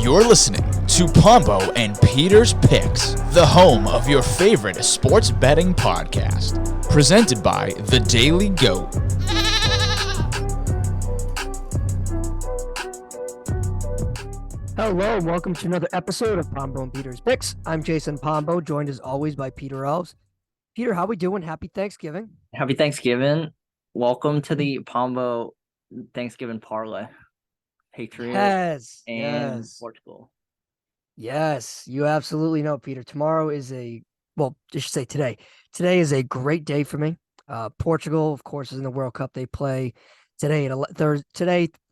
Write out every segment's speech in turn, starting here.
You're listening to Pombo and Peter's Picks, the home of your favorite sports betting podcast. Presented by The Daily Goat. Hello, and welcome to another episode of Pombo and Peter's Picks. I'm Jason Pombo, joined as always by Peter Elves. Peter, how we doing? Happy Thanksgiving. Happy Thanksgiving. Welcome to the Pombo Thanksgiving parlay. Patriots and Portugal. Yes, you absolutely know, Peter. Tomorrow is I should say today. Today is a great day for me. Portugal, of course, is in the World Cup. They play today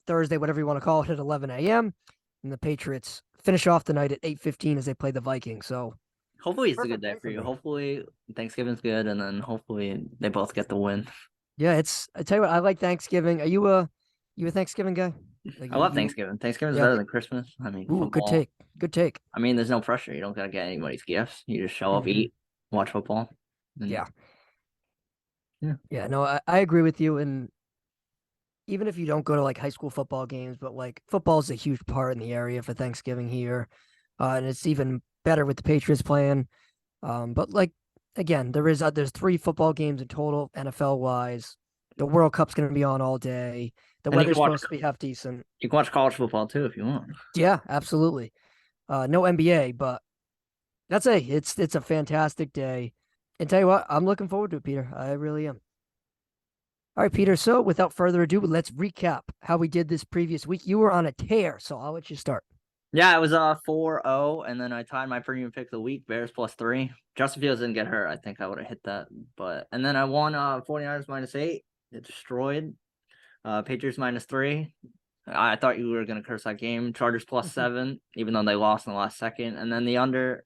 Thursday, whatever you want to call it, at 11 a.m. And the Patriots finish off the night at 8:15 as they play the Vikings. So hopefully it's a good day for you. Hopefully Thanksgiving's good, and then hopefully they both get the win. Yeah, I tell you what, I like Thanksgiving. Are you a Thanksgiving guy? I love Thanksgiving. Thanksgiving's better than Christmas. I mean, ooh, good take. Good take. I mean, there's no pressure. You don't gotta get anybody's gifts. You just show up, eat, watch football. Yeah. No, I agree with you. And even if you don't go to like high school football games, but like football is a huge part in the area for Thanksgiving here. And it's even better with the Patriots playing. But like, again, there's 3 football games in total, NFL wise. The World Cup's going to be on all day. The weather's supposed to be half decent. You can watch college football too if you want. Yeah, absolutely. No NBA, but it's a fantastic day. And tell you what, I'm looking forward to it, Peter. I really am. All right, Peter. So without further ado, let's recap how we did this previous week. You were on a tear, so I'll let you start. Yeah, it was 4-0, and then I tied my premium pick of the week, Bears +3. Justin Fields didn't get hurt. I think I would have hit that. And then I won 49ers -8. It destroyed. Patriots -3. I thought you were going to curse that game. Chargers +7, even though they lost in the last second. And then the under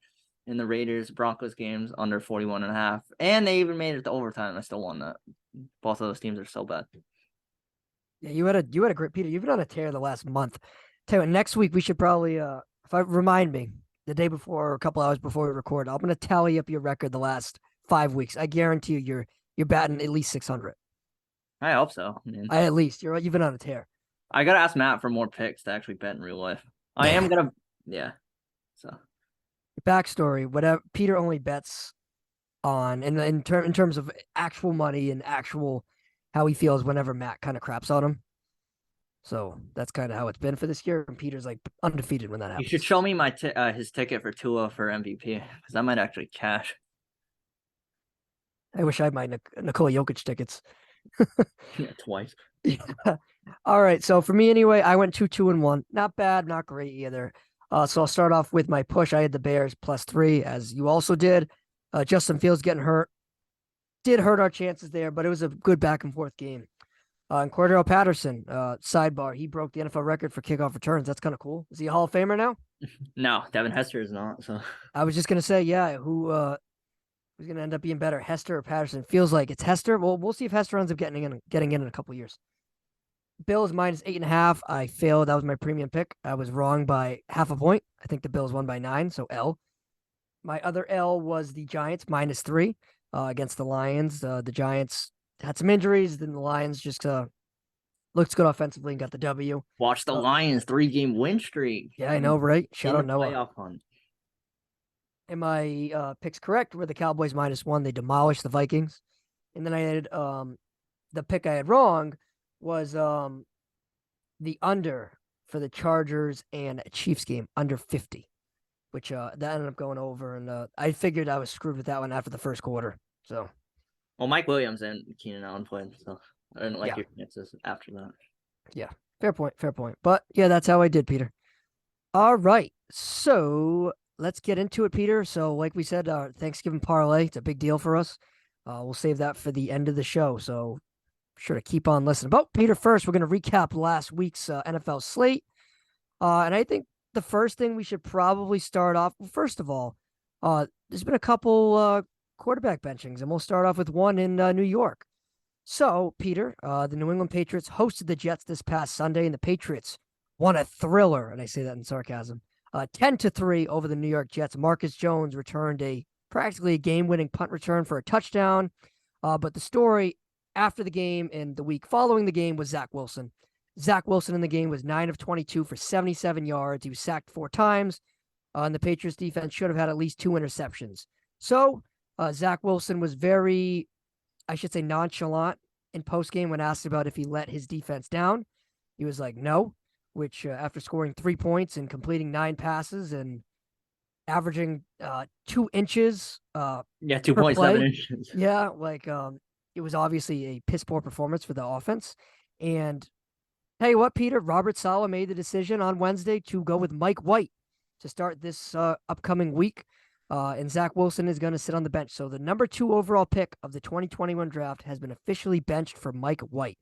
in the Raiders-Broncos games, under 41.5. And they even made it to overtime. I still won that. Both of those teams are so bad. Yeah, you had a great, Peter. You've been on a tear the last month. Tell you what, next week we should probably, remind me the day before or a couple hours before we record, I'm going to tally up your record the last 5 weeks. I guarantee you you're batting at least 600. I hope so. At least you've been on a tear. I gotta ask Matt for more picks to actually bet in real life. I am gonna, So your backstory, whatever. Peter only bets on in terms of actual money and actual how he feels whenever Matt kind of craps on him. So that's kind of how it's been for this year. And Peter's like undefeated when that happens. You should show me my his ticket for Tua for MVP because I might actually cash. I wish I had my Nikola Jokic tickets. Yeah, twice. Yeah. All right. So for me anyway, I went 2-2-1. Not bad, not great either. So I'll start off with my push. I had the Bears +3, as you also did. Justin Fields getting hurt did hurt our chances there, but it was a good back and forth game. And Cordero Patterson, sidebar, he broke the NFL record for kickoff returns. That's kind of cool. Is he a Hall of Famer now? No, Devin Hester is not. So I was just gonna say, who's gonna end up being better, Hester or Patterson? Feels like it's Hester. Well, we'll see if Hester ends up getting in a couple years. Bills -8.5. I failed. That was my premium pick. I was wrong by half a point. I think the Bills won by 9, so L. My other L was the Giants -3 against the Lions. The Giants had some injuries, then the Lions just looked good offensively and got the W. Watch the Lions 3-game win streak. Yeah, I know, right? Shout out Noah. Playoff hunt. And my picks correct were the Cowboys -1. They demolished the Vikings. And then I had the pick I had wrong was the under for the Chargers and Chiefs game, under 50, which that ended up going over. And I figured I was screwed with that one after the first quarter. So, well, Mike Williams and Keenan Allen played, so I didn't like your chances after that. Yeah, fair point. But yeah, that's how I did, Peter. All right, so let's get into it, Peter. So, like we said, Thanksgiving parlay, it's a big deal for us. We'll save that for the end of the show. So, sure to keep on listening. But Peter, first, we're going to recap last week's NFL slate. And I think the first thing we should probably start off, first of all, there's been a couple quarterback benchings, and we'll start off with one in New York. So, Peter, the New England Patriots hosted the Jets this past Sunday, and the Patriots won a thriller, and I say that in sarcasm, 10-3 over the New York Jets. Marcus Jones returned practically a game-winning punt return for a touchdown. But the story after the game and the week following the game was Zach Wilson. Zach Wilson in the game was 9 of 22 for 77 yards. He was sacked 4 times. And the Patriots defense should have had at least 2 interceptions. So Zach Wilson was very, I should say, nonchalant in postgame when asked about if he let his defense down. He was like, no, which after scoring 3 points and completing 9 passes and averaging 2 inches per 2.7 play. inches. Yeah, like it was obviously a piss poor performance for the offense. And tell you what, Peter, Robert Saleh made the decision on Wednesday to go with Mike White to start this upcoming week. And Zach Wilson is going to sit on the bench. So the number 2 overall pick of the 2021 draft has been officially benched for Mike White.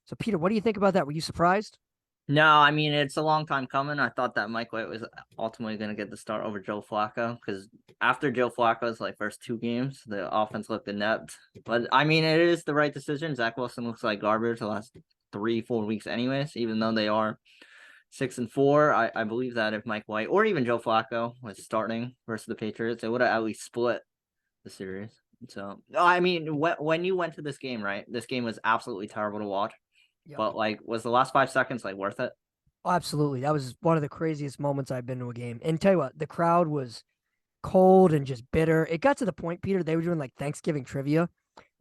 So, Peter, what do you think about that? Were you surprised? No, I mean, it's a long time coming. I thought that Mike White was ultimately going to get the start over Joe Flacco because after Joe Flacco's first 2 games, the offense looked inept. But I mean, it is the right decision. Zach Wilson looks like garbage the last 3-4 weeks anyways, even though they are 6-4. I believe that if Mike White or even Joe Flacco was starting versus the Patriots, they would have at least split the series. So, I mean, when you went to this game, right, this game was absolutely terrible to watch. Yep. But was the last 5 seconds worth it? Oh, absolutely. That was one of the craziest moments I've been to a game. And tell you what, the crowd was cold and just bitter. It got to the point, Peter, they were doing Thanksgiving trivia.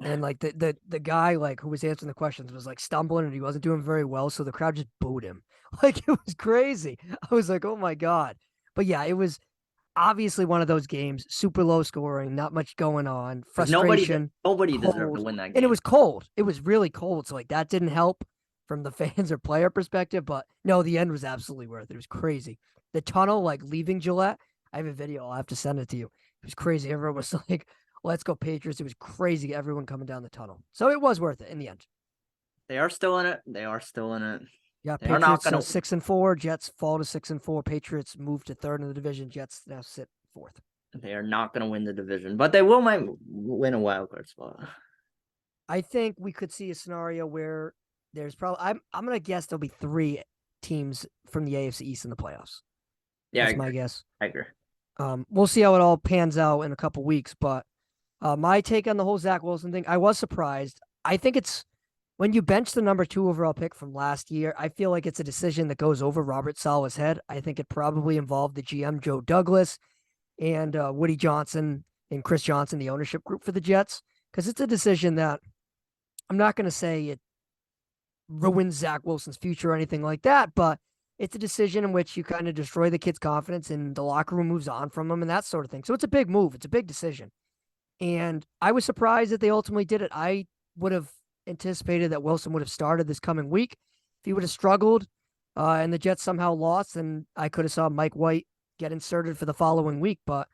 And the guy who was answering the questions was stumbling and he wasn't doing very well. So the crowd just booed him. It was crazy. I was like, oh my God. But yeah, it was obviously one of those games, super low scoring, not much going on, frustration. Nobody deserved to win that game. And it was cold. It was really cold. So that didn't help from the fans or player perspective. But no, the end was absolutely worth it. It was crazy. The tunnel, leaving Gillette, I have a video. I'll have to send it to you. It was crazy. Everyone was like, let's go Patriots. It was crazy. Everyone coming down the tunnel. So it was worth it in the end. They are still in it. Yeah, Patriots 6-4. Jets fall to 6-4. Patriots move to 3rd in the division. Jets now sit 4th. They are not going to win the division, but they might win a wild card spot. I think we could see a scenario where there's probably I'm going to guess there'll be 3 teams from the AFC East in the playoffs. Yeah, that's my guess. I agree. We'll see how it all pans out in a couple weeks, but my take on the whole Zach Wilson thing, I was surprised. I think it's when you bench the number 2 overall pick from last year, I feel like it's a decision that goes over Robert Saleh's head. I think it probably involved the GM, Joe Douglas, and Woody Johnson and Chris Johnson, the ownership group for the Jets, because it's a decision that I'm not going to say it ruins Zach Wilson's future or anything like that, but it's a decision in which you kind of destroy the kid's confidence and the locker room moves on from him and that sort of thing. So it's a big move. It's a big decision. And I was surprised that they ultimately did it. I would have anticipated that Wilson would have started this coming week. If he would have struggled and the Jets somehow lost, then I could have saw Mike White get inserted for the following week. But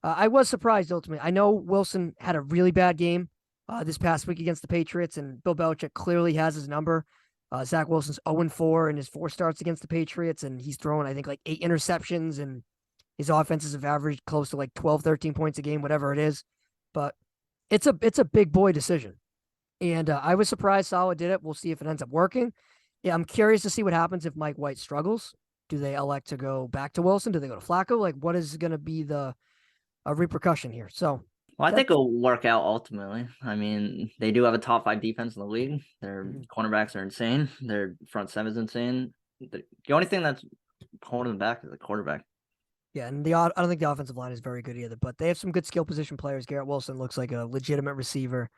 I was surprised ultimately. I know Wilson had a really bad game this past week against the Patriots, and Bill Belichick clearly has his number. Zach Wilson's 0-4 in his 4 starts against the Patriots, and he's thrown, I think, 8 interceptions, and his offenses have averaged close to 12, 13 points a game, whatever it is. But it's a big boy decision. And I was surprised Saleh did it. We'll see if it ends up working. Yeah, I'm curious to see what happens if Mike White struggles. Do they elect to go back to Wilson? Do they go to Flacco? What is going to be the repercussion here? So, well, I think it'll work out ultimately. I mean, they do have a top 5 defense in the league. Their cornerbacks are insane. Their front 7 is insane. The only thing that's holding them back is the quarterback. Yeah, and I don't think the offensive line is very good either, but they have some good skill position players. Garrett Wilson looks like a legitimate receiver.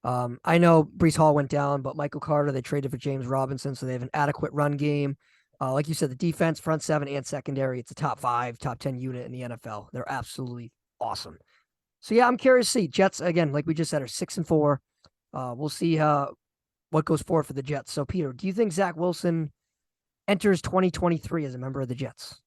I know Breece Hall went down, but Michael Carter, they traded for James Robinson, so they have an adequate run game. Like you said, the defense, front 7 and secondary, it's a top 5, top 10 unit in the NFL. They're absolutely awesome. So yeah, I'm curious to see. Jets, again, like we just said, are 6-4. We'll see what goes forward for the Jets. So Peter, do you think Zach Wilson enters 2023 as a member of the Jets?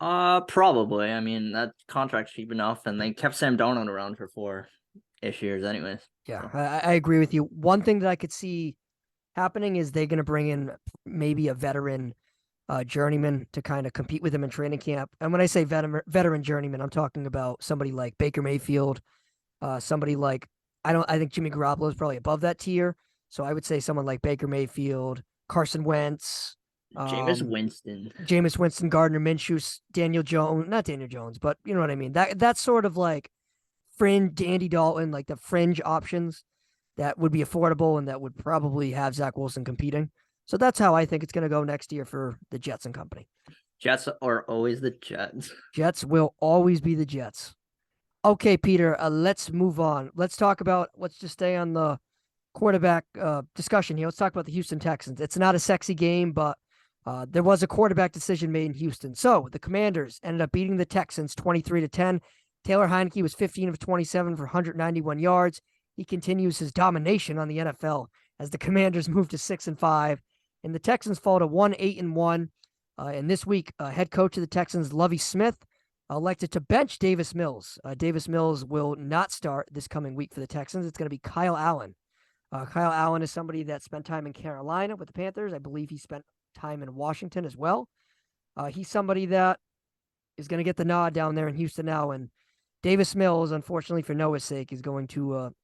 Probably. I mean, that contract's cheap enough, and they kept Sam Darnold around for 4-ish years anyways. Yeah, so. I agree with you. One thing that I could see happening is they're going to bring in maybe a veteran journeyman to kind of compete with him in training camp. And when I say veteran journeyman, I'm talking about somebody like Baker Mayfield, somebody like, I think Jimmy Garoppolo is probably above that tier. So I would say someone like Baker Mayfield, Carson Wentz, Jameis Winston, Gardner Minshew, not Daniel Jones, but you know what I mean? That's sort of fringe, Andy Dalton, the fringe options that would be affordable and that would probably have Zach Wilson competing. So that's how I think it's going to go next year for the Jets and company. Jets are always the Jets. Jets will always be the Jets. Okay, Peter, let's move on. Let's just stay on the quarterback discussion here. Let's talk about the Houston Texans. It's not a sexy game, but there was a quarterback decision made in Houston. So the Commanders ended up beating the Texans 23-10. Taylor Heineke was 15 of 27 for 191 yards. He continues his domination on the NFL as the Commanders move to 6-5, and the Texans fall to 1-8-1. And this week, head coach of the Texans, Lovie Smith, elected to bench Davis Mills. Davis Mills will not start this coming week for the Texans. It's going to be Kyle Allen. Kyle Allen is somebody that spent time in Carolina with the Panthers. I believe he spent time in Washington as well. He's somebody that is going to get the nod down there in Houston now. And Davis Mills, unfortunately for Noah's sake, is going to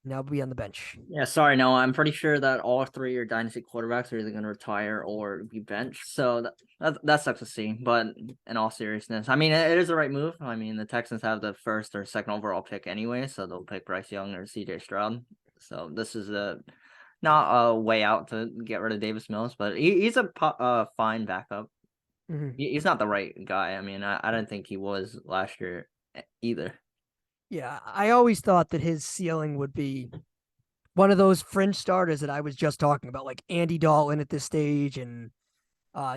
now be on the bench. Yeah, sorry, Noah. I'm pretty sure that all three of your dynasty quarterbacks are either going to retire or be benched. So that sucks to see. But in all seriousness, I mean, it is the right move. I mean, the Texans have the first or second overall pick anyway, so they'll pick Bryce Young or CJ Stroud. So this is not a way out to get rid of Davis Mills, but he's a fine backup. Mm-hmm. He's not the right guy. I mean, I don't think he was last year either. Yeah, I always thought that his ceiling would be one of those fringe starters that I was just talking about, like Andy Dalton at this stage, and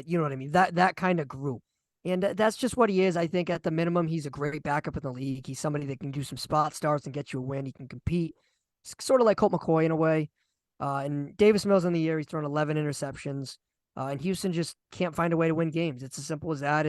you know what I mean? That kind of group. And that's just what he is. I think at the minimum, he's a great backup in the league. He's somebody that can do some spot starts and get you a win. He can compete. It's sort of like Colt McCoy in a way. And Davis Mills in the year, he's thrown 11 interceptions. And Houston just can't find a way to win games. It's as simple as that.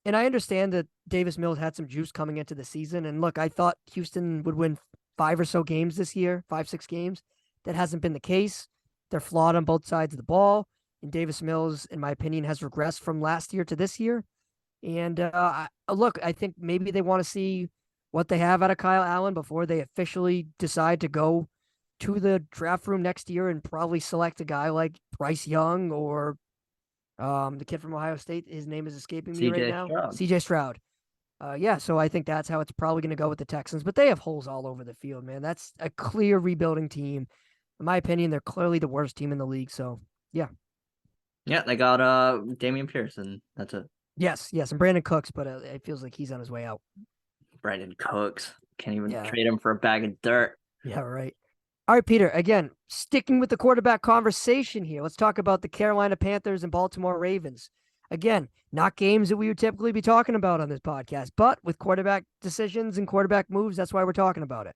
And I understand that Davis Mills had some juice coming into the season. And look, I thought Houston would win 5 or so games this year, 5-6 games. That hasn't been the case. They're flawed on both sides of the ball. And Davis Mills, in my opinion, has regressed from last year to this year. And look, I think maybe they want to see what they have out of Kyle Allen before they officially decide to go to the draft room next year and probably select a guy like Bryce Young or the kid from Ohio State. His name is escaping me right now. CJ Stroud. Yeah, so I think that's how it's probably going to go with the Texans. But they have holes all over the field, man. That's a clear rebuilding team. In my opinion, they're clearly the worst team in the league. So, yeah. Yeah, they got Damian Pierce, and that's it. Yes, and Brandon Cooks, but it feels like he's on his way out. Brandon Cooks. Can't even trade him for a bag of dirt. Yeah, right. All right, Peter, again, sticking with the quarterback conversation here, let's talk about the Carolina Panthers and Baltimore Ravens. Again, not games that we would typically be talking about on this podcast, but with quarterback decisions and quarterback moves, that's why we're talking about it.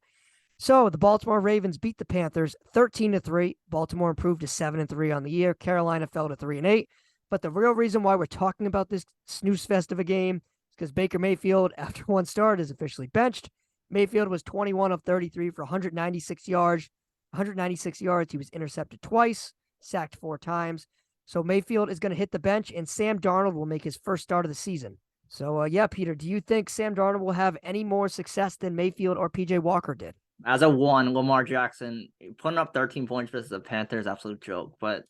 So the Baltimore Ravens beat the Panthers 13-3. Baltimore improved to 7-3 on the year. Carolina fell to 3-8. But the real reason why we're talking about this snooze fest of a game is because Baker Mayfield, after one start, is officially benched. Mayfield was 21 of 33 for 196 yards. He was intercepted twice, sacked 4 times. So Mayfield is going to hit the bench, and Sam Darnold will make his first start of the season. So, yeah, Peter, do you think Sam Darnold will have any more success than Mayfield or P.J. Walker did? As a one, Lamar Jackson putting up 13 points versus the Panthers, absolute joke. But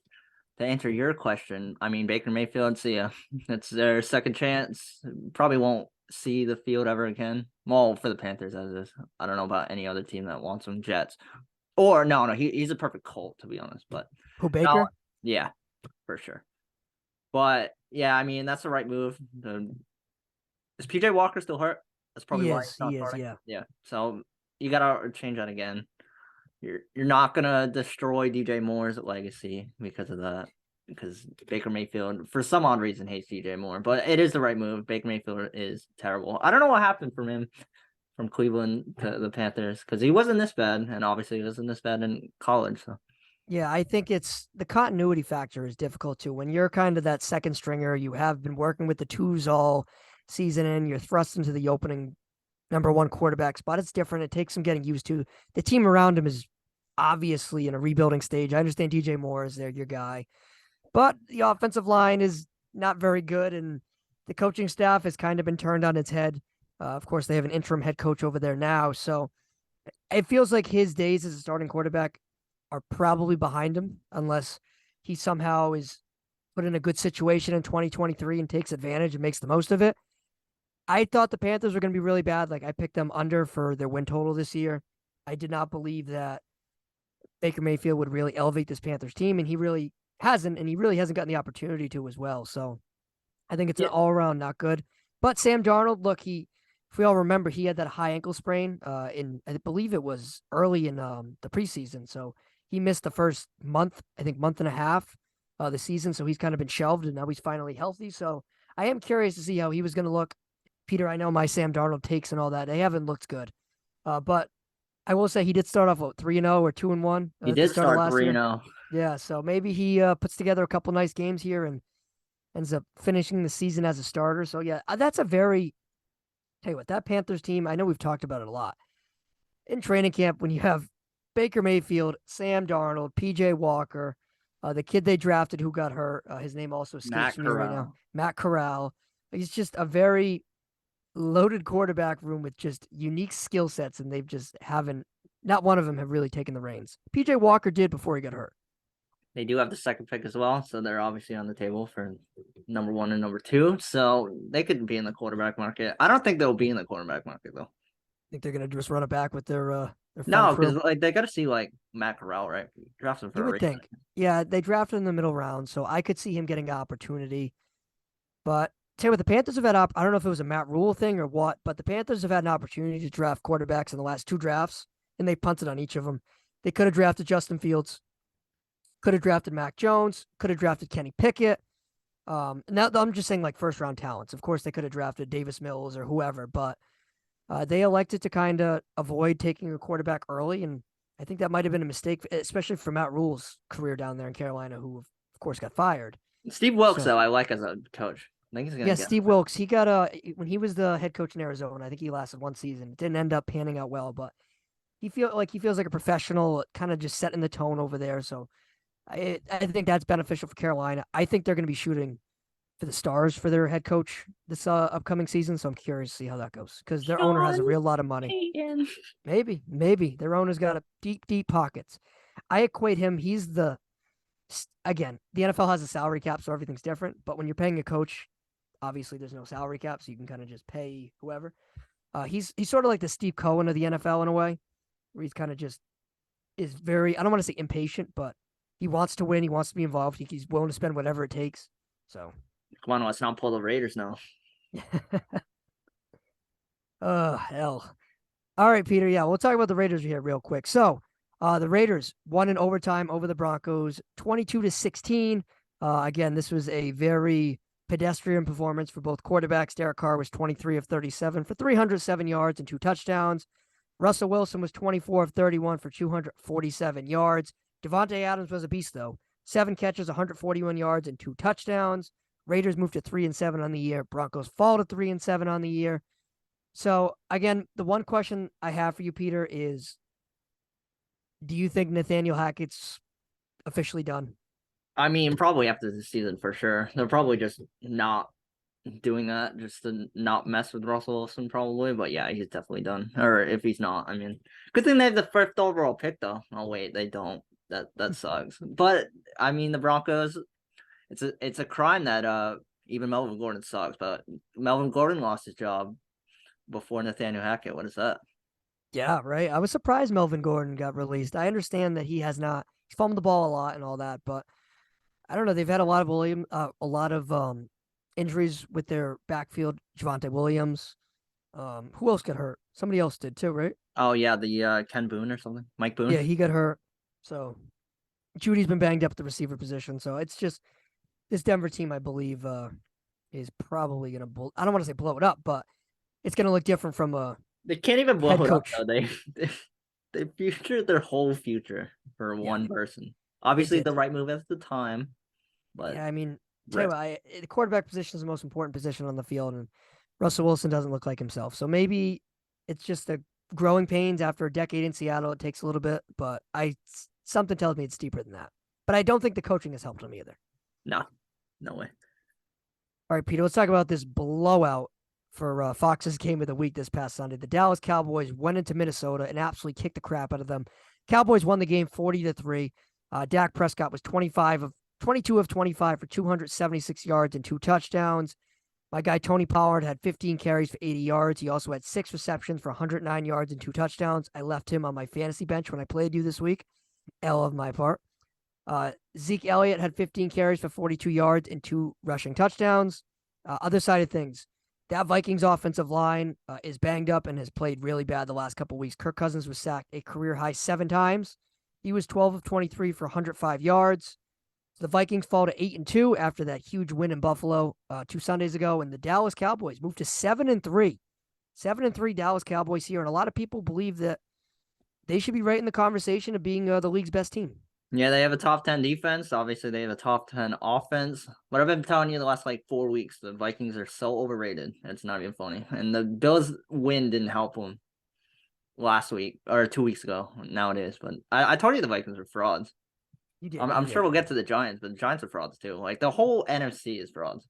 to answer your question, I mean, Baker Mayfield, see ya. It's their second chance. Probably won't see the field ever again. Well, for the Panthers, as is. I don't know about any other team that wants him. Jets. Or, no, he's a perfect Colt, to be honest. But who, Baker? No, yeah, for sure. But, yeah, I mean, that's the right move. Is P.J. Walker still hurt? That's probably why he's not starting. Yeah. So you gotta change that again. You're not gonna destroy DJ Moore's legacy because of that. Because Baker Mayfield, for some odd reason, hates DJ Moore, but it is the right move. Baker Mayfield is terrible. I don't know what happened from him from Cleveland to the Panthers because he wasn't this bad, and obviously he wasn't this bad in college. So. Yeah, I think it's the continuity factor is difficult too. When you're kind of that second stringer, you have been working with the twos all season and you're thrust into the opening number one quarterback spot. It's different. It takes some getting used to. The team around him is obviously in a rebuilding stage. I understand DJ Moore is there, your guy, but the offensive line is not very good and the coaching staff has kind of been turned on its head. Of course, they have an interim head coach over there now. So it feels like his days as a starting quarterback are probably behind him unless he somehow is put in a good situation in 2023 and takes advantage and makes the most of it. I thought the Panthers were going to be really bad. Like I picked them under for their win total this year. I did not believe that Baker Mayfield would really elevate this Panthers team, and he really hasn't, and he really hasn't gotten the opportunity to as well. So I think it's an Yeah. all around not good. But Sam Darnold, look, if we all remember, he had that high ankle sprain in I believe it was early in the preseason. So he missed the first month, I think month and a half the season. So he's kind of been shelved, and now he's finally healthy. So I am curious to see how he was going to look. Peter, I know my Sam Darnold takes and all that. They haven't looked good. But I will say he did start off 3-0 or 2-1 He at the did start of start last year. 3-0. Yeah, so maybe he puts together a couple nice games here and ends up finishing the season as a starter. So yeah, that's a very tell you what, that Panthers team, I know we've talked about it a lot. In training camp, when you have Baker Mayfield, Sam Darnold, PJ Walker, the kid they drafted who got hurt, his name also escapes Matt me right now. Corral. Matt Corral. He's just a very loaded quarterback room with just unique skill sets, and they've just haven't not one of them have really taken the reins. PJ Walker did before he got hurt. They do have the second pick as well, so they're obviously on the table for number 1 and number 2. So they could be in the quarterback market. I don't think they'll be in the quarterback market though. Think they're gonna just run it back with their No, fun crew. because like they got to see like Matt Corral, right? Draft him for You a would reason. think. Yeah, they drafted in the middle round, so I could see him getting an opportunity. But tell you what, the Panthers have had I don't know if it was a Matt Rule thing or what, but the Panthers have had an opportunity to draft quarterbacks in the last 2 drafts, and they punted on each of them. They could have drafted Justin Fields, could have drafted Mac Jones, could have drafted Kenny Pickett. Now I'm just saying like first round talents. Of course, they could have drafted Davis Mills or whoever, but they elected to kind of avoid taking a quarterback early, and I think that might have been a mistake, especially for Matt Rule's career down there in Carolina, who of course got fired. Steve Wilkes, So, though, I like as a coach. I think he's gonna yeah, get. Steve Wilkes, he got when he was the head coach in Arizona, I think he lasted 1 season. It didn't end up panning out well, but he feels like a professional, kind of just setting the tone over there. So I think that's beneficial for Carolina. I think they're going to be shooting for the stars for their head coach this upcoming season. So I'm curious to see how that goes because their owner has a real lot of money. Maybe their owner's got a deep pockets. I equate him. He's again, the NFL has a salary cap, so everything's different. But when you're paying a coach, obviously there's no salary cap, so you can kind of just pay whoever. He's sort of like the Steve Cohen of the NFL in a way, where he's kind of just is very, I don't want to say impatient, but he wants to win. He wants to be involved. He's willing to spend whatever it takes. So, Come on, let's not pull the Raiders now. oh, hell. All right, Peter. Yeah, we'll talk about the Raiders here real quick. So, the Raiders won in overtime over the Broncos, 22-16. Again, this was a very pedestrian performance for both quarterbacks. Derek Carr was 23 of 37 for 307 yards and 2 touchdowns. Russell Wilson was 24 of 31 for 247 yards. Devontae Adams was a beast, though. 7 catches, 141 yards, and 2 touchdowns. Raiders moved to 3-7 on the year. Broncos fall to 3-7 on the year. So, again, the one question I have for you, Peter, is do you think Nathaniel Hackett's officially done? I mean, probably after the season for sure. They're probably just not doing that just to not mess with Russell Wilson, probably. But yeah, he's definitely done. Or if he's not, I mean, good thing they have the first overall pick, though. Oh wait, they don't. That sucks. But I mean, the Broncos. It's a crime that even Melvin Gordon sucks. But Melvin Gordon lost his job before Nathaniel Hackett. What is that? Yeah, right. I was surprised Melvin Gordon got released. I understand that he's fumbled the ball a lot and all that, but I don't know. They've had a lot of injuries with their backfield. Javonte Williams. Who else got hurt? Somebody else did too, right? Oh yeah, the Ken Boone or something, Mike Boone. Yeah, he got hurt. So Judy's been banged up at the receiver position. So it's just this Denver team, I believe, is probably going to I don't want to say blow it up, but it's going to look different from a They can't even blow head it up, coach. though. They future their whole future for one person. Obviously, did. the right move at the time, but Yeah, I mean, tell you what, the quarterback position is the most important position on the field, and Russell Wilson doesn't look like himself. So maybe it's just the growing pains after a decade in Seattle. It takes a little bit, but something tells me it's deeper than that. But I don't think the coaching has helped him either. no way. All right, Peter, let's talk about this blowout for Fox's game of the week this past Sunday. The Dallas Cowboys went into Minnesota and absolutely kicked the crap out of them. Cowboys won the game 40-3. Dak Prescott was 22 of 25 for 276 yards and 2 touchdowns. My guy Tony Pollard had 15 carries for 80 yards. He also had 6 receptions for 109 yards and 2 touchdowns. I left him on my fantasy bench when I played you this week. L of my part. Zeke Elliott had 15 carries for 42 yards and 2 rushing touchdowns. Other side of things, that Vikings offensive line is banged up and has played really bad the last couple weeks. Kirk Cousins was sacked a career high 7 times. He was 12 of 23 for 105 yards. So the Vikings fall to 8-2 after that huge win in Buffalo 2 Sundays ago, and the Dallas Cowboys moved to 7-3. 7-3 Dallas Cowboys here, and a lot of people believe that they should be right in the conversation of being the league's best team. Yeah, they have a top 10 defense. Obviously, they have a top 10 offense. But I've been telling you the last 4 weeks, the Vikings are so overrated. It's not even funny. And the Bills' win didn't help them last week or 2 weeks ago. Now it is. But I told you the Vikings are frauds. You did. I'm sure we'll get to the Giants, but the Giants are frauds too. The whole NFC is frauds.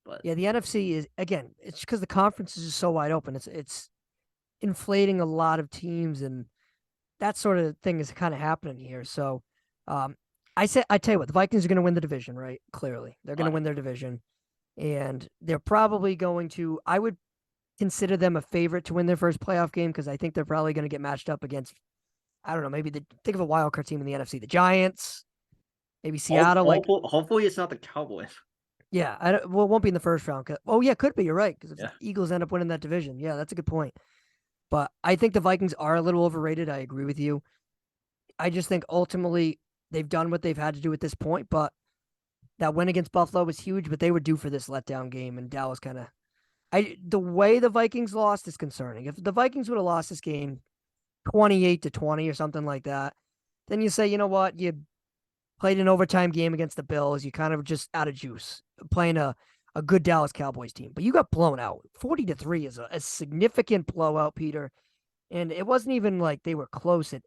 But yeah, the NFC is, again, it's because the conference is just so wide open. It's inflating a lot of teams, and that sort of thing is kind of happening here. So I tell you what, the Vikings are going to win the division, right? Clearly, they're going to win their division, and they're probably going to. I would consider them a favorite to win their first playoff game because I think they're probably going to get matched up against. I don't know, maybe think of a wild card team in the NFC, the Giants, maybe Seattle. Hopefully it's not the Cowboys. Yeah, it won't be in the first round. Oh yeah, could be. You're right, because if Yeah. the Eagles end up winning that division, yeah, that's a good point. But I think the Vikings are a little overrated. I agree with you. I just think ultimately they've done what they've had to do at this point. But that win against Buffalo was huge, but they were due for this letdown game, and Dallas kind of. The way the Vikings lost is concerning. If the Vikings would have lost this game 28-20 or something like that, then you say, you know what, you played an overtime game against the Bills. You kind of just out of juice playing a good Dallas Cowboys team. But you got blown out. 40-3 is a significant blowout, Peter. And it wasn't even like they were close at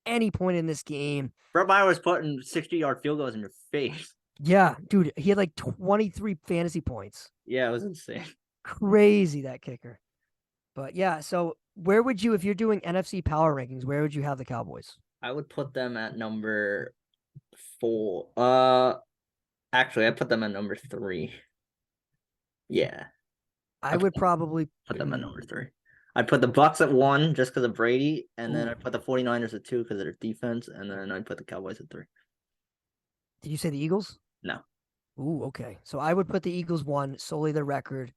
any point in this game. Brett Meyer was putting 60-yard field goals in your face. Yeah, dude, he had 23 fantasy points. Yeah, it was insane. Crazy, that kicker. But yeah, so where would you, if you're doing NFC power rankings, where would you have the Cowboys? I would put them at number 4. Actually, I put them at number 3. Yeah. I would probably put them at number 3. I'd put the Bucks at 1 just because of Brady, and then I'd put the 49ers at 2 because of their defense, and then I'd put the Cowboys at 3. Did you say the Eagles? No. Ooh, okay. So I would put the Eagles 1, solely their record.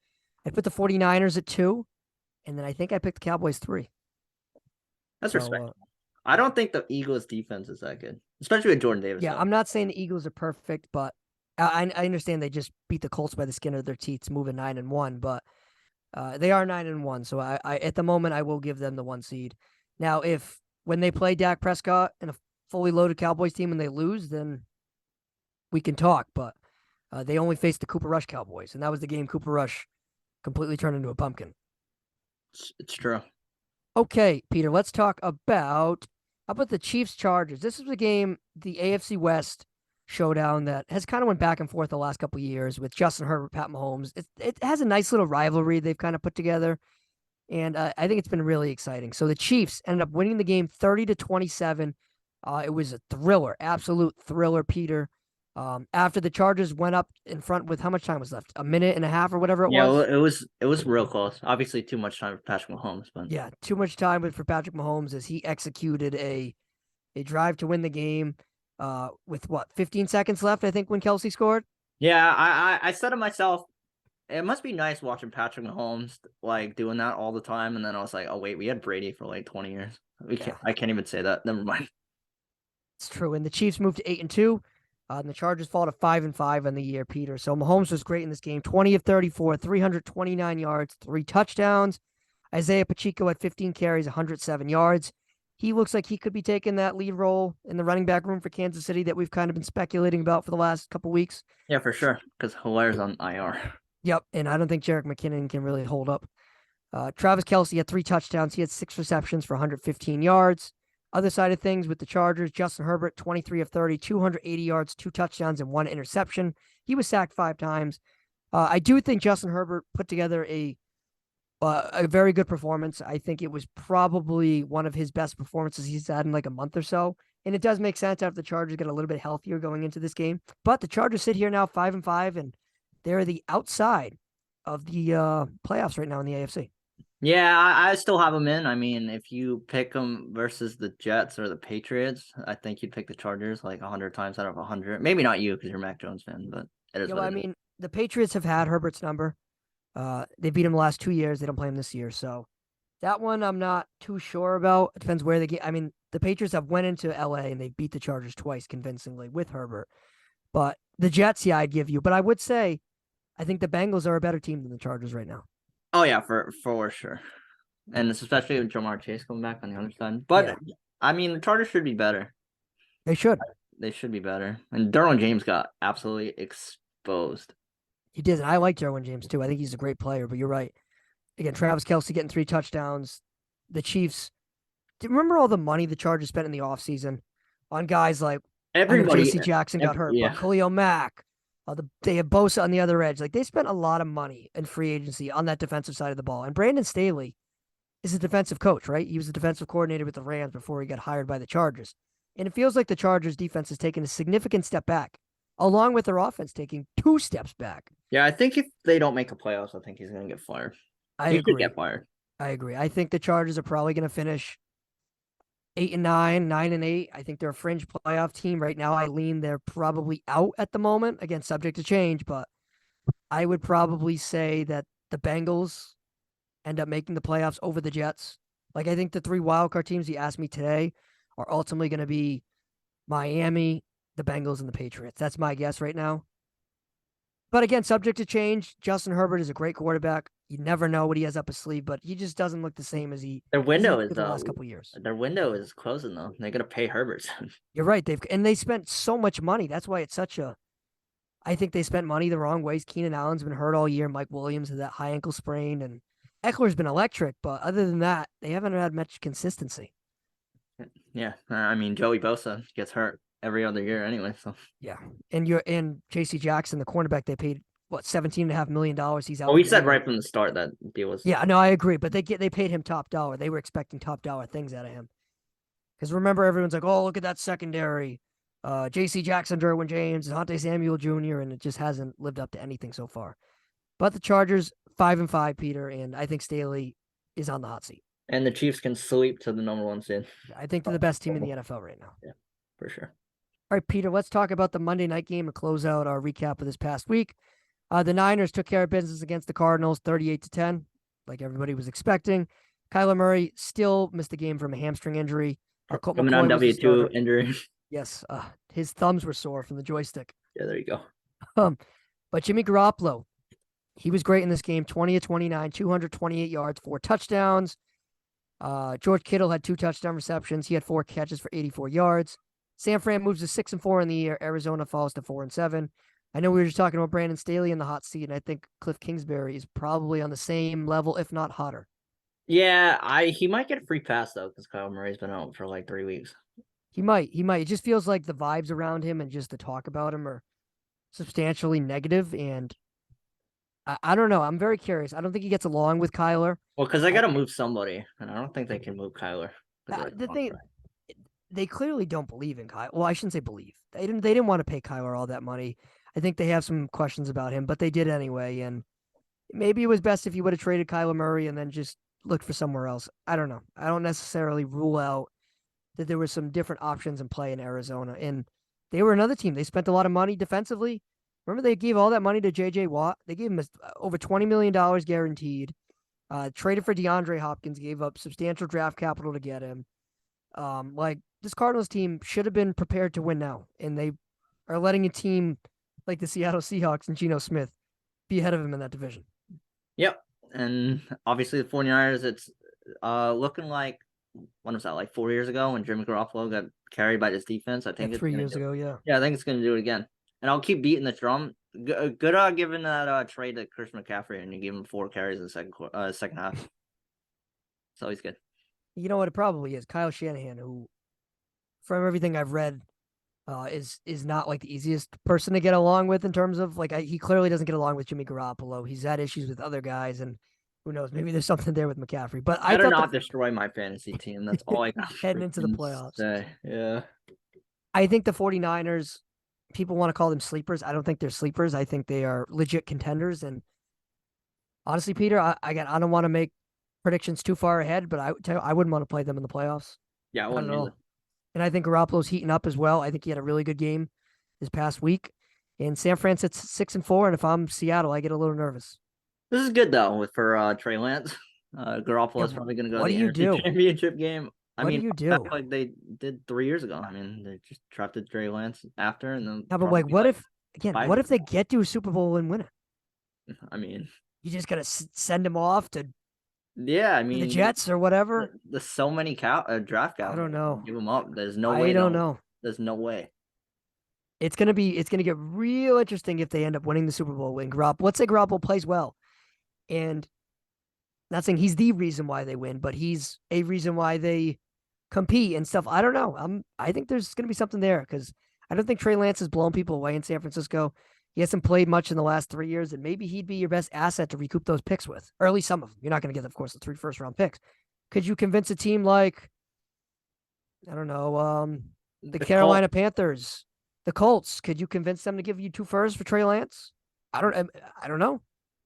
I'd put the 49ers at 2, and then I think I picked the Cowboys 3. That's respectable. I don't think the Eagles' defense is that good, especially with Jordan Davis. Yeah, I'm not saying the Eagles are perfect, but I understand they just beat the Colts by the skin of their teeth, moving 9-1, but they are 9-1. So I at the moment I will give them the 1 seed. Now, if when they play Dak Prescott and a fully loaded Cowboys team and they lose, then we can talk. But they only faced the Cooper Rush Cowboys, and that was the game Cooper Rush completely turned into a pumpkin. It's true. Okay, Peter, let's talk about how about the Chiefs Chargers. This is a game, the AFC West showdown that has kind of went back and forth the last couple of years with Justin Herbert, Pat Mahomes. It has a nice little rivalry they've kind of put together, and I think it's been really exciting. So the Chiefs ended up winning the game 30-27. It was a thriller, absolute thriller, Peter. After the Chargers went up in front with how much time was left? A minute and a half or whatever it was? It was real close. Obviously, too much time for Patrick Mahomes. But yeah, too much time for Patrick Mahomes as he executed a drive to win the game with 15 seconds left, I think, when Kelsey scored. Yeah, I said to myself, it must be nice watching Patrick Mahomes doing that all the time. And then I was like, oh, wait, we had Brady for 20 years. I can't even say that. Never mind. It's true. And the Chiefs moved to 8-2. And the Chargers fall to 5-5 on the year, Peter. So Mahomes was great in this game. 20 of 34, 329 yards, 3 touchdowns. Isaiah Pacheco had 15 carries, 107 yards. He looks like he could be taking that lead role in the running back room for Kansas City that we've kind of been speculating about for the last couple weeks. Yeah, for sure. Because Hilaire's on IR. Yep. And I don't think Jerick McKinnon can really hold up. Travis Kelce had 3 touchdowns. He had 6 receptions for 115 yards. Other side of things with the Chargers, Justin Herbert, 23 of 30, 280 yards, 2 touchdowns, and 1 interception. He was sacked 5 times. I do think Justin Herbert put together a very good performance. I think it was probably one of his best performances he's had in a month or so. And it does make sense after the Chargers get a little bit healthier going into this game. But the Chargers sit here now 5-5, and they're the outside of the playoffs right now in the AFC. Yeah, I still have them in. I mean, if you pick them versus the Jets or the Patriots, I think you'd pick the Chargers like 100 times out of 100. Maybe not you because you're a Mac Jones fan, but it is Yeah, what well, I it is. mean, the Patriots have had Herbert's number. They beat him the last 2 years. They don't play him this year, so that one I'm not too sure about. It depends where they get. I mean, the Patriots have went into LA and they beat the Chargers twice convincingly with Herbert. But the Jets, yeah, I'd give you. But I would say I think the Bengals are a better team than the Chargers right now. Oh yeah, for sure. And it's especially with Jamar Chase coming back on the other side. Yeah, But I mean, the Chargers should be better. they should. They should be better. And Derwin James got absolutely exposed. He did. And I like Derwin James too. I think he's a great player. But you're right. Again, Travis Kelce getting 3 touchdowns. The Chiefs. Do you remember all the money the Chargers spent in the offseason on guys like I know Everybody, J.C. Jackson got hurt, yeah. but Khalil Mack. They had Bosa on the other edge. Like they spent a lot of money in free agency on that defensive side of the ball. And Brandon Staley is a defensive coach, right? He was the defensive coordinator with the Rams before he got hired by the Chargers. And it feels like the Chargers defense has taken a significant step back, along with their offense taking 2 steps back. Yeah, I think if they don't make the playoffs, I think he's gonna get fired. I He agree. should get fired. I agree. I think the Chargers are probably going to finish 8-9, 9-8. I think they're a fringe playoff team right now. I lean they're probably out at the moment. Again, subject to change, but I would probably say that the Bengals end up making the playoffs over the Jets. Like I think the 3 wildcard teams you asked me today are ultimately going to be Miami, the Bengals, and the Patriots. That's my guess right now. But again, subject to change. Justin Herbert is a great quarterback. You never know what he has up his sleeve, but he just doesn't look the same as he Their as he window did is the last couple of years. their window is closing though. They're gonna pay Herbert soon. You're right. They spent so much money. That's why it's such a. I think they spent money the wrong ways. Keenan Allen's been hurt all year. Mike Williams has that high ankle sprain, and Eckler's been electric. But other than that, they haven't had much consistency. Yeah, I mean Joey Bosa gets hurt every other year anyway. So Yeah, and J.C. Jackson, the cornerback, they paid what $17.5 million. He's out. we said right from the start that deal was. Yeah, no, I agree. But they paid him top dollar. They were expecting top dollar things out of him. Because remember, everyone's like, "Oh, look at that secondary." J.C. Jackson, Derwin James, Hunter Samuel Jr., and it just hasn't lived up to anything so far. But the Chargers 5-5, Peter, and I think Staley is on the hot seat. And the Chiefs can sweep to the number 1 seed. I think they're the best team in the NFL right now. Yeah, for sure. All right, Peter, let's talk about the Monday night game and close out our recap of this past week. The Niners took care of business against the Cardinals 38-10, like everybody was expecting. Kyler Murray still missed the game from a hamstring injury. Colt coming on W2 injury. Yes, his thumbs were sore from the joystick. Yeah, there you go. But Jimmy Garoppolo, he was great in this game. 20-29, 228 yards, 4 touchdowns. George Kittle had 2 touchdown receptions. He had 4 catches for 84 yards. San Fran moves to 6-4 in the year. Arizona falls to 4-7. I know we were just talking about Brandon Staley in the hot seat, and I think Cliff Kingsbury is probably on the same level, if not hotter. Yeah, he might get a free pass though, because Kyle Murray's been out for like 3 weeks. He might. It just feels like the vibes around him and just the talk about him are substantially negative, and I don't know. I'm very curious. I don't think he gets along with Kyler. Well, because they got to move somebody, and I don't think they can move Kyler. The thing, they clearly don't believe in Kyler. Well, I shouldn't say believe. They didn't want to pay Kyler all that money. I think they have some questions about him, but they did anyway. And maybe it was best if you would have traded Kyler Murray and then just looked for somewhere else. I don't know. I don't necessarily rule out that there were some different options in play in Arizona. And they were another team. They spent a lot of money defensively. Remember, they gave all that money to J.J. Watt. They gave him over $20 million guaranteed. Traded for DeAndre Hopkins, gave up substantial draft capital to get him. Like this Cardinals team should have been prepared to win now, and they are letting a team like the Seattle Seahawks and Geno Smith be ahead of him in that division. Yep, and obviously the 49ers, it's looking like, when was that, like 4 years ago when Jimmy Garoppolo got carried by this defense? I think it's 3 years ago, yeah. Yeah, I think it's going to do it again. And I'll keep beating the drum. Good giving that trade to Chris McCaffrey, and you give him 4 carries in the second half. So he's good. You know what it probably is? Kyle Shanahan, who, from everything I've read, is not like the easiest person to get along with in terms of like he clearly doesn't get along with Jimmy Garoppolo. He's had issues with other guys, and who knows? Maybe there's something there with McCaffrey. But I better not destroy my fantasy team. That's all I got. Heading into the playoffs. Yeah. I think the 49ers, people want to call them sleepers. I don't think they're sleepers. I think they are legit contenders. And honestly, Peter, I don't want to make predictions too far ahead, but I would tell you, I wouldn't want to play them in the playoffs. Yeah, I Not wouldn't at all. either. And I think Garoppolo's heating up as well. I think he had a really good game this past week. And San Francisco's 6-4, and if I'm Seattle, I get a little nervous. This is good though for Trey Lance. Yeah, Garoppolo is probably going to go to what do the you NFC do? Championship game. I What do mean, you that's do? like they did 3 years ago. I mean, they just drafted Trey Lance after, and then How about probably like what like if again? 5 What years if they ago. get to a Super Bowl and win it? I mean, You just gotta send him off to yeah, I the mean, Jets or whatever. there's so many draft I capital. don't know. Give them up. There's no I way don't they'll. know. There's no way. It's gonna get real interesting if they end up winning the Super Bowl. When Garoppolo, let's say Garoppolo plays well, and not saying he's the reason why they win, but he's a reason why they compete and stuff. I don't know. I think there's gonna be something there because I don't think Trey Lance is blowing people away in San Francisco. He hasn't played much in the last 3 years, and maybe he'd be your best asset to recoup those picks with, or at least some of them. You're not going to get, of course, the 3 first-round picks. Could you convince a team like, I don't know, the The Carolina Panthers, the Colts? Could you convince them to give you 2 firsts for Trey Lance? I don't know. I don't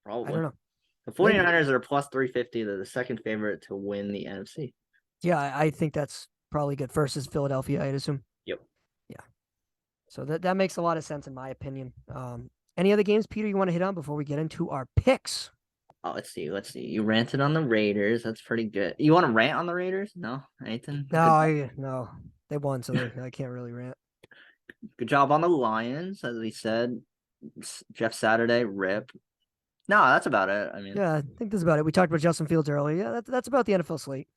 Probably. know. The Maybe. 49ers are plus 350. They're the second favorite to win the NFC. Yeah, I think that's probably good. First is Philadelphia, I'd assume. Yep. Yeah. So that makes a lot of sense in my opinion. Any other games, Peter, you want to hit on before we get into our picks? Oh, let's see. Let's see. You ranted on the Raiders. That's pretty good. You want to rant on the Raiders? No, Nathan. No, they won, so I can't really rant. Good job on the Lions, as we said. Jeff Saturday, rip. No, that's about it. I mean, Yeah, I think that's about it. We talked about Justin Fields earlier. Yeah, that's about the NFL slate.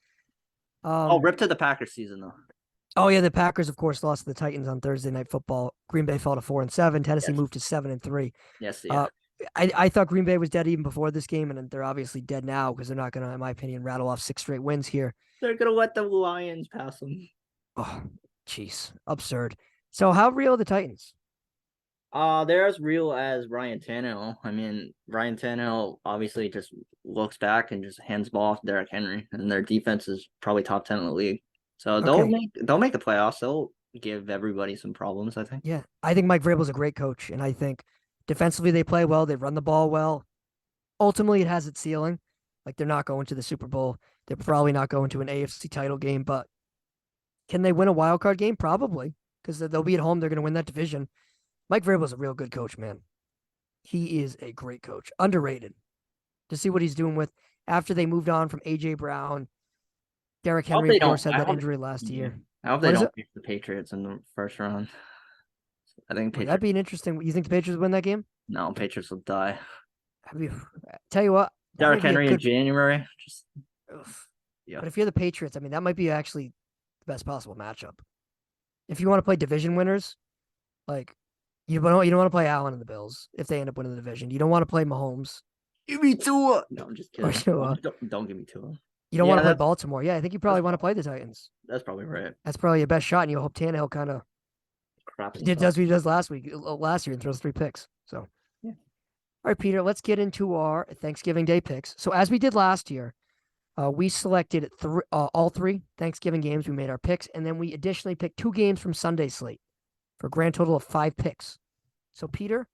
Rip to the Packers season though. Oh yeah, the Packers, of course, lost to the Titans on Thursday Night Football. Green Bay fell to 4-7. Tennessee Yes. moved to 7-3. Yes, yeah. I thought Green Bay was dead even before this game, and they're obviously dead now because they're not going to, in my opinion, rattle off 6 straight wins here. They're gonna let the Lions pass them. Oh, jeez, absurd. So how real are the Titans? They're as real as Ryan Tannehill. I mean, Ryan Tannehill obviously just looks back and just hands the ball off to Derrick Henry, and their defense is probably top 10 in the league. So they'll make the playoffs. They'll give everybody some problems, I think. Yeah, I think Mike Vrabel's a great coach, and I think defensively they play well. They run the ball well. Ultimately, it has its ceiling. Like they're not going to the Super Bowl. They're probably not going to an AFC title game, but can they win a wild card game? Probably, because they'll be at home. They're going to win that division. Mike Vrabel's a real good coach, man. He is a great coach. Underrated. To see what he's doing with after they moved on from A.J. Brown. Derrick Henry, of course, had that injury last year. I hope they don't beat the Patriots in the first round. I think Patriots. That'd be an interesting. You think the Patriots win that game? No, Patriots will die. Tell you what. Derrick Henry in January. Yeah. But if you're the Patriots, I mean, that might be actually the best possible matchup. If you want to play division winners, like you don't want to play Allen and the Bills if they end up winning the division. You don't want to play Mahomes. Give me Tua. No, I'm just kidding. Don't give me Tua. You don't want to play Baltimore. Yeah, I think you probably want to play the Titans. That's probably right. That's probably your best shot, and you hope Tannehill kind of does what he does last year, and throws 3 picks. So, yeah. All right, Peter, let's get into our Thanksgiving Day picks. So, as we did last year, we selected all 3 Thanksgiving games. We made our picks, and then we additionally picked 2 games from Sunday slate for a grand total of 5 picks. So, Peter,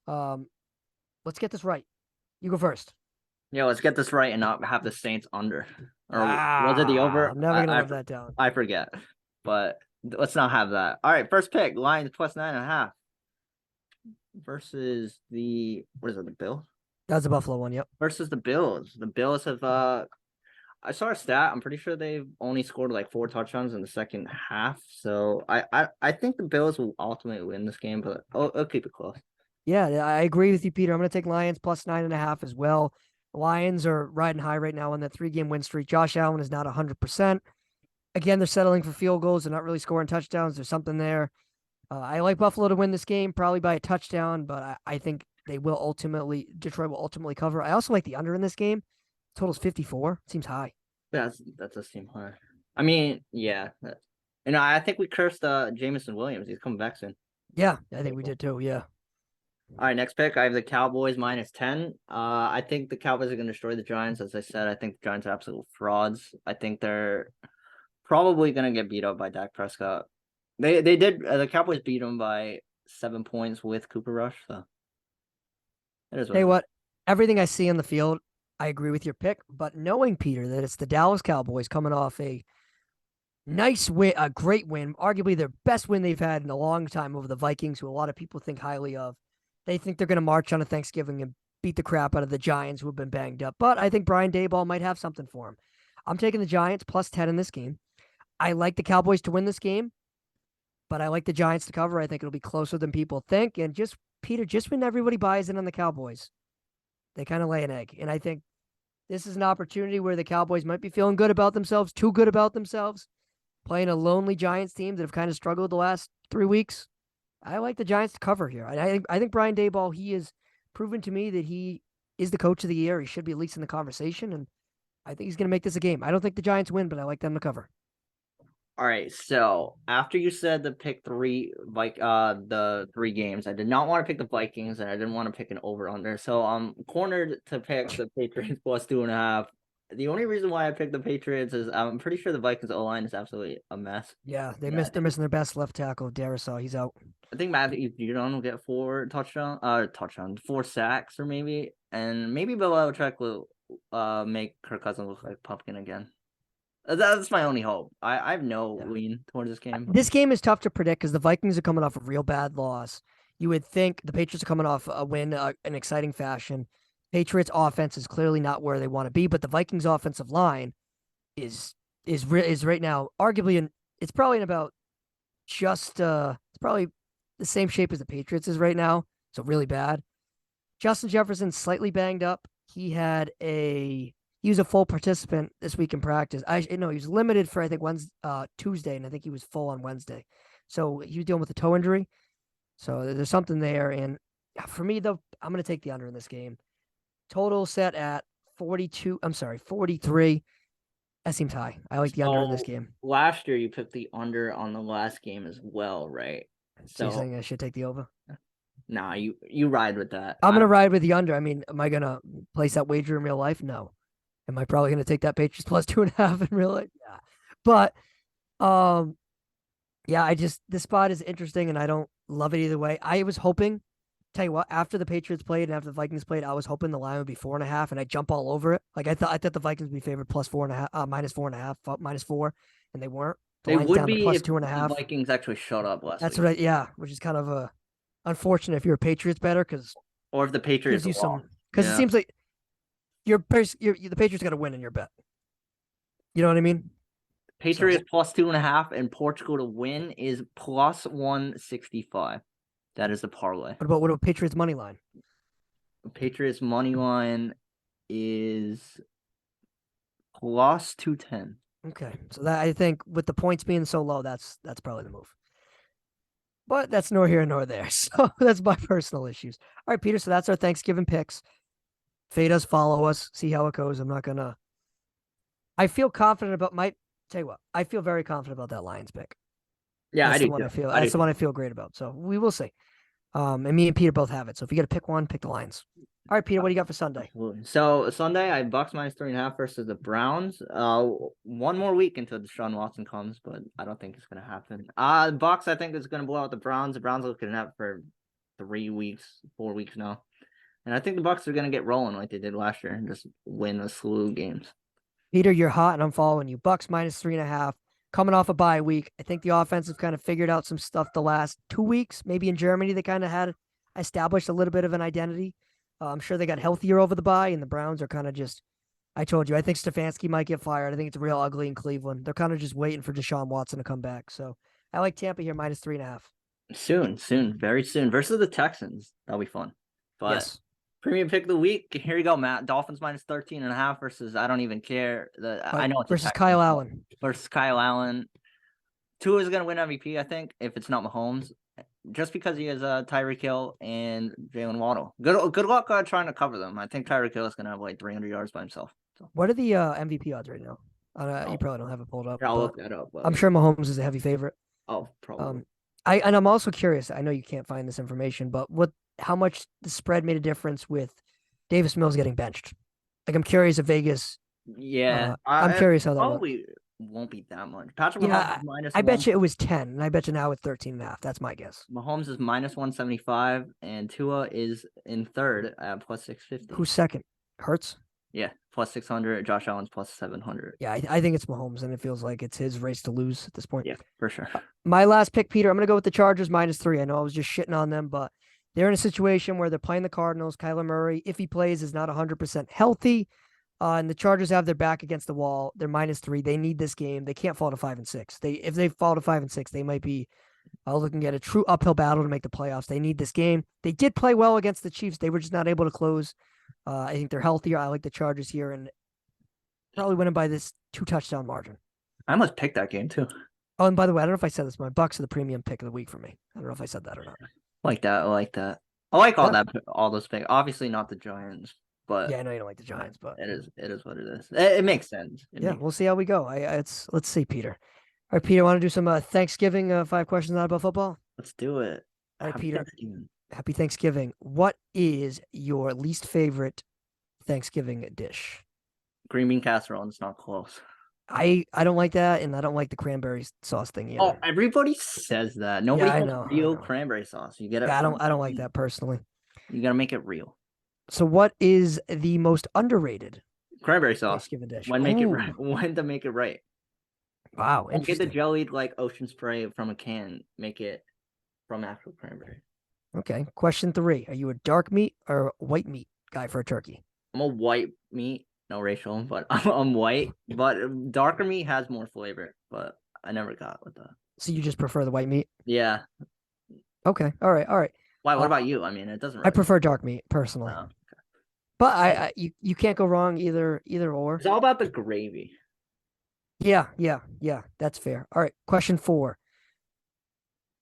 let's get this right. You go first. Yeah, let's get this right and not have the Saints under. Or was it the over? I'm never gonna live that down. I forget, but let's not have that. All right, first pick: Lions plus 9.5 versus the the Bills? That's the Buffalo one. Yep. Versus the Bills. The Bills have. I saw a stat. I'm pretty sure they've only scored like 4 touchdowns in the second half. So I think the Bills will ultimately win this game, but I'll keep it close. Yeah, I agree with you, Peter. I'm going to take Lions plus 9.5 as well. The Lions are riding high right now on that 3-game win streak. Josh Allen is not 100%. Again, they're settling for field goals. They're not really scoring touchdowns. There's something there. I like Buffalo to win this game, probably by a touchdown, but I think Detroit will ultimately cover. I also like the under in this game. Total's 54. Seems high. That does seem high. I mean, yeah. I think we cursed Jameson Williams. He's coming back soon. Yeah, I think we did too. Yeah. All right, next pick. I have the Cowboys minus 10. I think the Cowboys are going to destroy the Giants. As I said, I think the Giants are absolute frauds. I think they're probably going to get beat up by Dak Prescott. They did. The Cowboys beat them by 7 points with Cooper Rush. So, Hey, what? Everything I see on the field, I agree with your pick, but knowing, Peter, that it's the Dallas Cowboys coming off a nice win, a great win, arguably their best win they've had in a long time over the Vikings, who a lot of people think highly of. They think they're going to march on a Thanksgiving and beat the crap out of the Giants, who have been banged up. But I think Brian Daboll might have something for him. I'm taking the Giants plus 10 in this game. I like the Cowboys to win this game, but I like the Giants to cover. I think it'll be closer than people think. And just, Peter, just when everybody buys in on the Cowboys, they kind of lay an egg. And I think this is an opportunity where the Cowboys might be feeling good about themselves, too good about themselves, playing a lonely Giants team that have kind of struggled the last 3 weeks. I like the Giants to cover here. I think Brian Daboll, he has proven to me that he is the coach of the year. He should be at least in the conversation, and I think he's going to make this a game. I don't think the Giants win, but I like them to cover. All right, so after you said the pick the 3 games, I did not want to pick the Vikings, and I didn't want to pick an over/under. So I'm cornered to pick the Patriots plus 2.5. The only reason why I picked the Patriots is I'm pretty sure the Vikings O-line is absolutely a mess. Yeah, they're missing their best left tackle, Darisaw. He's out. I think Matthew Judon will get 4 4 sacks or maybe, and maybe Bill Belichick will make Kirk Cousins look like Pumpkin again. That's my only hope. I have no lean towards this game. This game is tough to predict because the Vikings are coming off a real bad loss. You would think the Patriots are coming off a win in exciting fashion. Patriots offense is clearly not where they want to be, but the Vikings offensive line is right now arguably it's probably in about just it's probably the same shape as the Patriots is right now. So really bad. Justin Jefferson slightly banged up. He was a full participant this week in practice. He was limited for I think Tuesday, and I think he was full on Wednesday. So he was dealing with a toe injury. So there's something there. And for me, though, I'm going to take the under in this game. Total set at 43. That seems high. I like the under in this game. Last year, you picked the under on the last game as well, right? So you're saying I should take the over? Nah, you ride with that. I'm going to ride with the under. I mean, am I going to place that wager in real life? No. Am I probably going to take that Patriots plus 2.5 in real life? Yeah. But, this spot is interesting, and I don't love it either way. I was hoping, tell you what, after the Patriots played and after the Vikings played, I was hoping the line would be 4.5, and I jump all over it. Like I thought the Vikings would be favored plus 4.5, minus 4.5, minus 4, and they weren't. They would be plus if 2.5. The Vikings actually shut up last That's week. which is kind of unfortunate if you're a Patriots better or if the Patriots because it seems like the Patriots got to win in your bet. You know what I mean? Patriots plus 2.5 and Portugal to win is plus 165. That is the parlay. What about Patriots money line? Patriots money line is plus 210. Okay, so that I think with the points being so low, that's probably the move. But that's nor here nor there. So that's my personal issues. All right, Peter. So that's our Thanksgiving picks. Fade us, follow us, see how it goes. I'm not gonna. I feel confident about tell you what. I feel very confident about that Lions pick. Yeah, that's I do. That's the one I feel great about. So we will see. And me and Peter both have it. So if you got to pick one, pick the Lions. All right, Peter, what do you got for Sunday? So Sunday, I Bucks minus 3.5 versus the Browns. One more week until Deshaun Watson comes, but I don't think it's gonna happen. Bucks, I think is gonna blow out the Browns. The Browns are looking at for 4 weeks now, and I think the Bucks are gonna get rolling like they did last year and just win a slew of games. Peter, you're hot, and I'm following you. Bucks minus 3.5. Coming off a bye week. I think the offense have kind of figured out some stuff the last 2 weeks. Maybe in Germany, they kind of had established a little bit of an identity. I'm sure they got healthier over the bye, and the Browns are kind of just, I told you, I think Stefanski might get fired. I think it's real ugly in Cleveland. They're kind of just waiting for Deshaun Watson to come back. So I like Tampa here minus 3.5. Soon, very soon. Versus the Texans. That'll be fun. But yes. Premium pick of the week. Here you go, Matt. Dolphins minus 13.5 versus I don't even care. I know it's versus Kyle Allen. Versus Kyle Allen. Tua is going to win MVP, I think, if it's not Mahomes. Just because he has Tyreek Hill and Jalen Waddle. Good luck trying to cover them. I think Tyreek Hill is going to have like 300 yards by himself. So. What are the MVP odds right now? You probably don't have it pulled up. Yeah, I'll look that up. I'm sure Mahomes is a heavy favorite. Oh, probably. I'm also curious. I know you can't find this information, but how much the spread made a difference with Davis Mills getting benched? Like, I'm curious if Vegas. Yeah, I'm curious how that probably won't be that much. Patrick Mahomes is minus. I bet you it was 10, and I bet you now it's 13.5. That's my guess. Mahomes is minus 175, and Tua is in third at plus 650. Who's second? Hurts. Yeah, plus 600. Josh Allen's plus 700. Yeah, I think it's Mahomes, and it feels like it's his race to lose at this point. Yeah, for sure. My last pick, Peter, I'm going to go with the Chargers -3. I know I was just shitting on them, but they're in a situation where they're playing the Cardinals. Kyler Murray, if he plays, is not 100% healthy. And the Chargers have their back against the wall. They're -3. They need this game. They can't fall to 5-6. If they fall to 5-6, they might be looking at a true uphill battle to make the playoffs. They need this game. They did play well against the Chiefs. They were just not able to close. I think they're healthier. I like the Chargers here and probably winning by this 2-touchdown margin. I almost picked that game too. Oh, and by the way, I don't know if I said this. My Bucks are the premium pick of the week for me. I don't know if I said that or not. Like that. I like that. I like all those picks. Obviously not the Giants, but Yeah, I know you don't like the Giants, but it is what it is. It makes sense. We'll see how we go. Let's see, Peter. All right, Peter, want to do some Thanksgiving 5 questions out about football? Let's do it. All right, Happy Peter. Thanksgiving. Happy Thanksgiving. What is your least favorite Thanksgiving dish? Green bean casserole, and it's not close. I don't like that, and I don't like the cranberry sauce thing either. Oh, everybody says that. Nobody I has know, real cranberry sauce. You get it. Yeah, I don't like that personally. You gotta make it real. So, what is the most underrated Cranberry sauce. Thanksgiving dish? When make it Ooh, right. When to make it right. Wow, Don't get interesting. the jellied like ocean spray from a can. Make it from actual cranberry. Okay, question 3: Are you a dark meat or white meat guy for a turkey? I'm a white meat, no racial, but I'm white. But darker meat has more flavor. But I never got with that. So you just prefer the white meat? Yeah. Okay, all right. Why? What about you? I mean, it doesn't. I Really prefer dark meat personally, no. but you can't go wrong either or. It's all about the gravy. Yeah, that's fair. All right, question 4.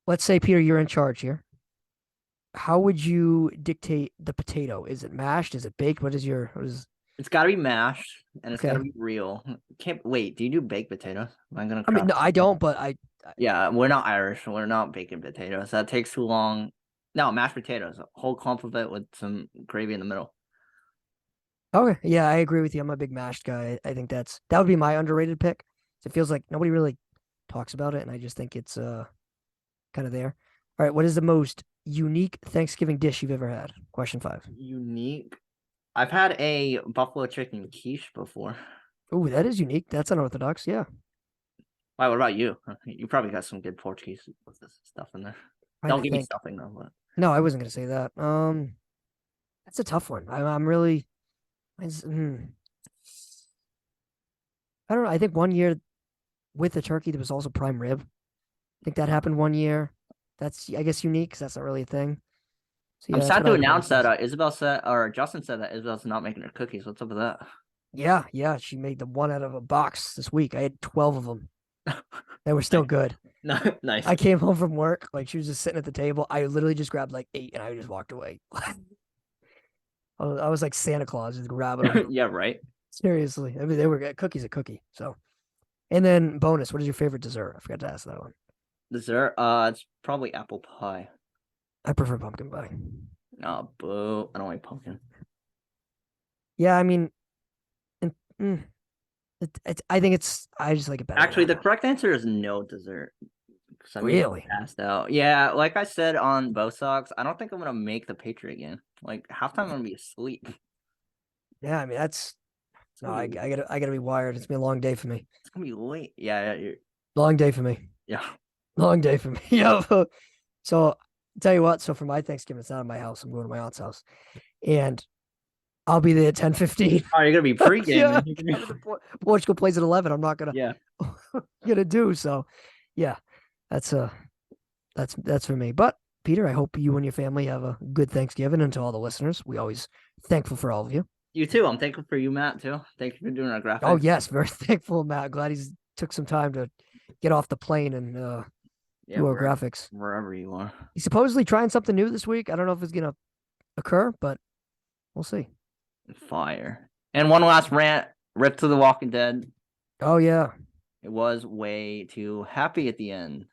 Let's say, Peter, you're in charge here. How would you dictate the potato? Is it mashed? Is it baked? What is? It's got to be mashed and it's got to Okay. be real. Can't wait. Do you do baked potatoes? Am I gonna? I mean, no, I don't, but Yeah, we're not Irish. We're not baking potatoes. That takes too long. No, mashed potatoes. A whole clump of it with some gravy in the middle. Okay, yeah, I agree with you. I'm a big mashed guy. I think that would be my underrated pick. It feels like nobody really talks about it, and I just think it's kind of there. All right, what is the most unique Thanksgiving dish you've ever had? Question 5. Unique. I've had a buffalo chicken quiche before. Ooh, that is unique. That's unorthodox. Yeah. Why? What about you? You probably got some good Portuguese stuff in there. Trying Don't to give me think. stuffing though. But No, I wasn't gonna say that. That's a tough one. I'm really. I don't know. I think one year with the turkey there was also prime rib. I think that happened one year. That's, I guess, unique because that's not really a thing. So yeah, I'm that's sad what to I would announce guess. that Isabel said, or Justin said that Isabel's not making her cookies. What's up with that? Yeah, she made the one out of a box this week. I had 12 of them. They were still good. No, nice. I came home from work, like she was just sitting at the table. I literally just grabbed like 8 and I just walked away. I was like Santa Claus, just grabbing them. Yeah, right. Seriously, I mean, they were good. Cookies a cookie. So, and then bonus, what is your favorite dessert? I forgot to ask that one. Dessert? It's probably apple pie. I prefer pumpkin pie. No, boo. I don't like pumpkin. Yeah, I mean, I think I just like it better. Actually, the correct answer is no dessert. Really? Passed out. Yeah, like I said on Bo Sox, I don't think I'm gonna make the Patriot game. Like halftime, I'm gonna be asleep. Yeah, I mean I gotta be wired. It's been a long day for me. It's gonna be late. Yeah, Long day for me. yeah. Long day for me. Yeah. So tell you what. So for my Thanksgiving, it's not at my house. I'm going to my aunt's house, and I'll be there at 10:15. Oh, you're gonna be Yeah, pre-gaming. Portugal plays at 11. I'm not gonna Yeah. gonna do so. Yeah, that's for me. But Peter, I hope you and your family have a good Thanksgiving, and to all the listeners, we always thankful for all of you. You too. I'm thankful for you, Matt, too. Thank you for doing our graphics. Oh yes, very thankful, Matt. Glad he's took some time to get off the plane and do our graphics. Wherever you are. He's supposedly trying something new this week. I don't know if it's gonna occur, but we'll see. Fire. And one last rant. Rip to the Walking Dead. Oh yeah. It was way too happy at the end.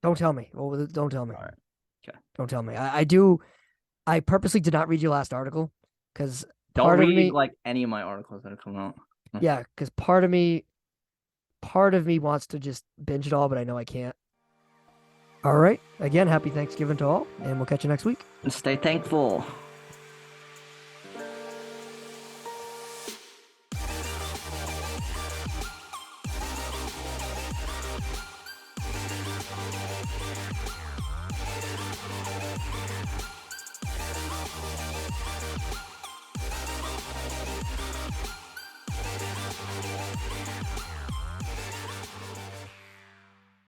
Don't tell me. Oh, don't tell me. All right. Okay. Don't tell me. I purposely did not read your last article because Don't read like any of my articles that have come out. Yeah, because part of me wants to just binge it all, but I know I can't. All right. Again, happy Thanksgiving to all, and we'll catch you next week. And stay thankful.